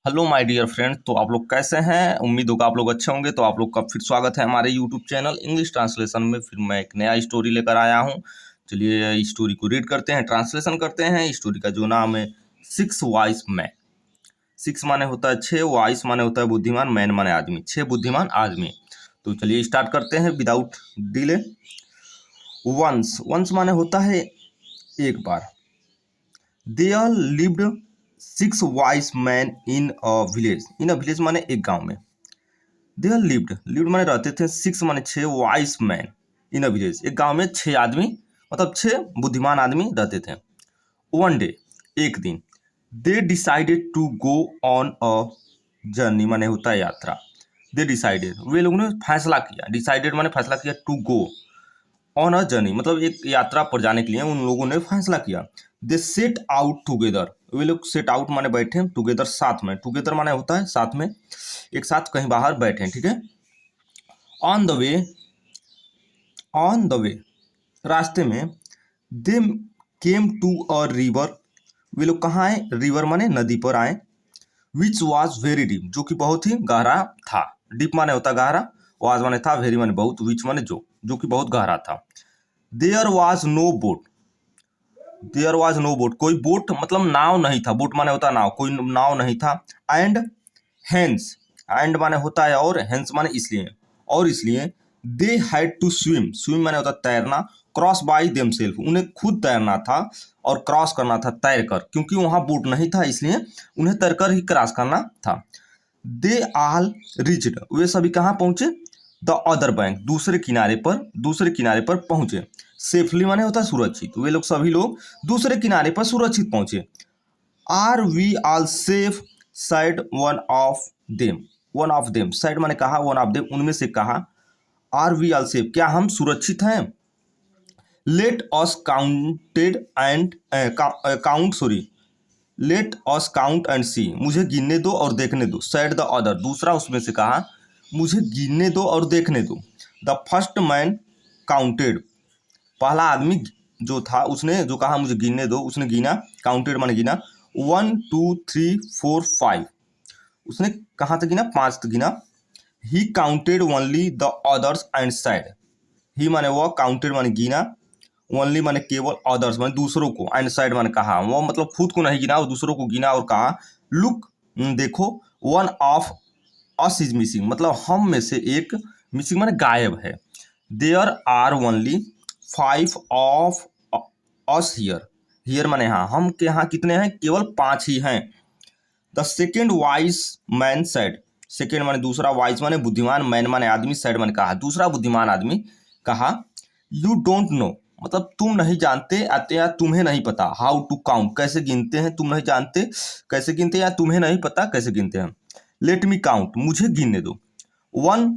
Hello my dear friend. तो आप लोग कैसे हैं? उम्मीद होगा आप लोग अच्छे होंगे। तो आप लोग का फिर स्वागत है हमारे यूट्यूब चैनल इंग्लिश ट्रांसलेशन में। फिर मैं एक नया स्टोरी लेकर आया हूं। चलिए इस स्टोरी को रीड करते हैं, ट्रांसलेशन करते हैं। स्टोरी का जो नाम है सिक्स वाइज मैन। सिक्स माने होता है छः, वाइज माने होता है बुद्धिमान, मैन माने आदमी, छः बुद्धिमान आदमी। तो चलिए स्टार्ट करते हैं विदाउट डिले। वंस, वंस माने होता है एक बार। There lived six wise man in a village. In a village माने एक गांव में। देयर लिव्ड, लिव्ड माने रहते थे, सिक्स माने छः, wise man in a village, एक गांव में छः आदमी, मतलब छः बुद्धिमान आदमी रहते थे। वन डे, एक दिन, they decided to go on a journey माने होता है यात्रा। दे डिसाइडेड, वे लोगों ने फैसला किया। डिसाइडेड माने फैसला किया, to go on a journey मतलब एक यात्रा पर जाने के लिए उन लोगों ने फैसला किया। दे सेट आउट टुगेदर, वे लोग सेट आउट माने बैठे, टुगेदर साथ में, टुगेदर माने होता है साथ में, एक साथ कहीं बाहर बैठे, ठीक है। On the way, on the way रास्ते में, दे केम टू अ रिवर, वे लोग कहाँ आए? रिवर माने नदी पर आए। विच वॉज वेरी डीप, जो कि बहुत ही गहरा था। डीप माने होता गहरा, वाज माने था, वेरी माने बहुत, विच माने जो कि बहुत गहरा था। There was no boat, there was no boat, कोई बोट मतलब नाव नहीं था। बोट माने होता नाव, कोई नाव नहीं था। एंड हेंस, एंड माने होता है और, हेंस माने इसलिए, और इसलिए। They had to swim, swim माने होता तैरना। क्रॉस बाई देमसेल्फ, उन्हें खुद तैरना था और क्रॉस करना था तैर कर, क्योंकि वहां बोट नहीं था इसलिए उन्हें तैरकर ही क्रॉस करना था। दे आल रिच्ड, वे सभी कहाँ पहुंचे? द अदर बैंक, दूसरे किनारे पर पहुंचे। सेफली माने होता है सुरक्षित, वे लोग सभी लोग दूसरे किनारे पर सुरक्षित पहुंचे। Are we all safe said one of them, one of them, said माने कहा, वन ऑफ देम उनमें से कहा। आर वी आल सेफ, क्या हम सुरक्षित हैं? Let us counted and count, sorry, let us count and see, मुझे गिनने दो और देखने दो। सेड द अदर, दूसरा उसमें से कहा, मुझे गिनने दो और देखने दो। द फर्स्ट मैन काउंटेड, पहला आदमी जो था उसने जो कहा मुझे गिनने दो, उसने गिना, काउंटेड माने गिना। 1 2 3 4 5, उसने कहाँ तक गिना? 5 तक गिना। He counted only the others and side, he माने वह, काउंटेड माने गिना, ओनली माने केवल, अदर्स माने दूसरों को, एंड साइड माने कहा, वो मतलब खुद को नहीं गिना और दूसरों को गिना और कहा। लुक, देखो, one of us is missing, मतलब हम में से एक, मिसिंग माने गायब है। There are only 5 of us here, here माने हाँ, हम के यहाँ कितने हैं? केवल 5 ही हैं। The second wise man said, second माने दूसरा, वाइज माने बुद्धिमान, मैन माने आदमी, सेड माने कहा, दूसरा बुद्धिमान आदमी कहा। यू डोंट नो, मतलब तुम नहीं जानते, आते या तुम्हें नहीं पता। हाउ टू काउंट, कैसे गिनते हैं, तुम नहीं जानते कैसे गिनते हैं, या तुम्हें नहीं पता कैसे गिनते हैं। लेट मी काउंट, मुझे गिनने दो। 1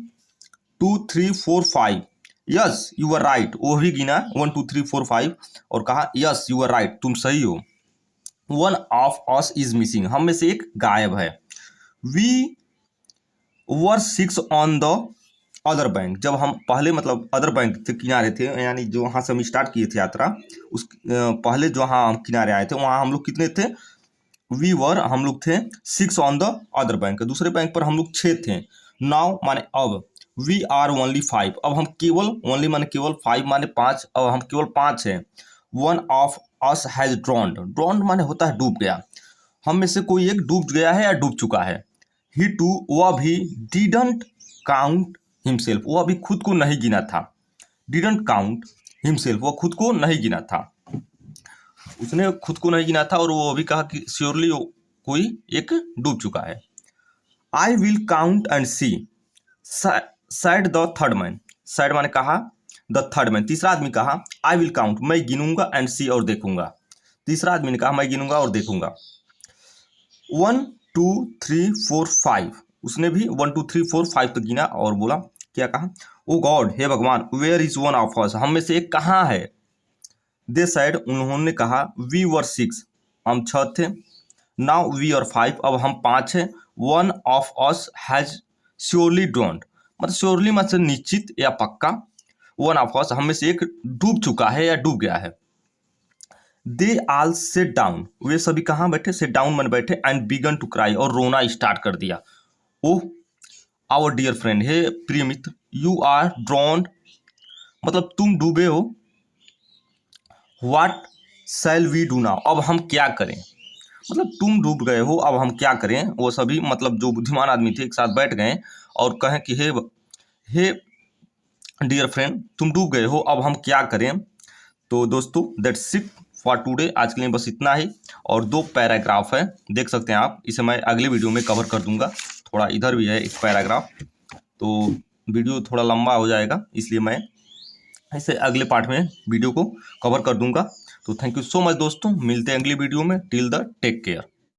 2 3 4 5, यस यू आर राइट, वो भी गिना 1 2 3 4 5 और कहा यस यू आर राइट, तुम सही हो। One of us is missing, हम में से एक गायब है। We were 6 on the other bank, जब हम पहले मतलब अदर बैंक के किनारे थे, यानी जो वहाँ से हम स्टार्ट किए थे यात्रा, उस पहले जो वहाँ हम किनारे आए थे वहाँ हम लोग कितने थे? वी वर, हम लोग थे 6 ऑन द अदर बैंक, दूसरे बैंक पर हम लोग 6 थे। नाउ माने अब, वी आर ओनली 5, अब हम केवल, ओनली माने केवल, 5 माने 5, अब हम केवल 5 हैं। वन ऑफ अस हैज ड्रॉन्ड, ड्रॉन्ड माने होता है डूब गया, हम में से कोई एक डूब गया है या डूब चुका है। ही टू, वह भी, डिडंट काउंट हिमसेल्फ, वह भी खुद को नहीं गिना था। डिडंट काउंट हिमसेल्फ, वह खुद को नहीं गिना था, उसने खुद को नहीं गिना था और वो भी कहा कि श्योरली कोई एक डूब चुका है। I will count and see said the third man, said माने कहा, द थर्ड मैन तीसरा आदमी कहा, आई विल काउंट, मैं गिनूंगा, एंड सी और देखूंगा। तीसरा आदमी ने कहा मैं गिनूंगा और देखूंगा। 1 2 3 4 5, उसने भी 1 2 3 4 5 तक गिना और बोला, क्या कहा? ओ गॉड, हे भगवान, where is one of us, हम में से एक कहाँ है? दे साइड, उन्होंने कहा, वी वर 6, हम 6 थे। नाउ वी आर 5, अब हम 5 हैं। One of us has surely ड्रॉन्ड, मतलब श्योरली मतलब निश्चित या पक्का, वन ऑफ अस हम में से एक डूब चुका है या डूब गया है। दे आल सेट डाउन, वे सभी कहाँ बैठे, सेट डाउन मन बैठे, एंड बिगन टू क्राई, और रोना स्टार्ट कर दिया। ओह आवर डियर फ्रेंड, हे प्रिय मित्र, यू आर ड्रॉन्ड, मतलब तुम डूबे हो, what shall we do now, अब हम क्या करें, मतलब तुम डूब गए हो, अब हम क्या करें। वो सभी मतलब जो बुद्धिमान आदमी थे एक साथ बैठ गए और कहें कि हे डियर फ्रेंड, तुम डूब गए हो, अब हम क्या करें। तो दोस्तों दैट्स इट फॉर टुडे, आज के लिए बस इतना ही। और 2 पैराग्राफ है, देख सकते हैं आप, इसे मैं अगले वीडियो में कवर कर दूंगा। थोड़ा इधर भी है एक पैराग्राफ, तो वीडियो थोड़ा लंबा हो जाएगा, इसलिए मैं इसे अगले पार्ट में वीडियो को कवर कर दूंगा। तो थैंक यू सो मच दोस्तों, मिलते हैं अगली वीडियो में, टिल द टेक केयर।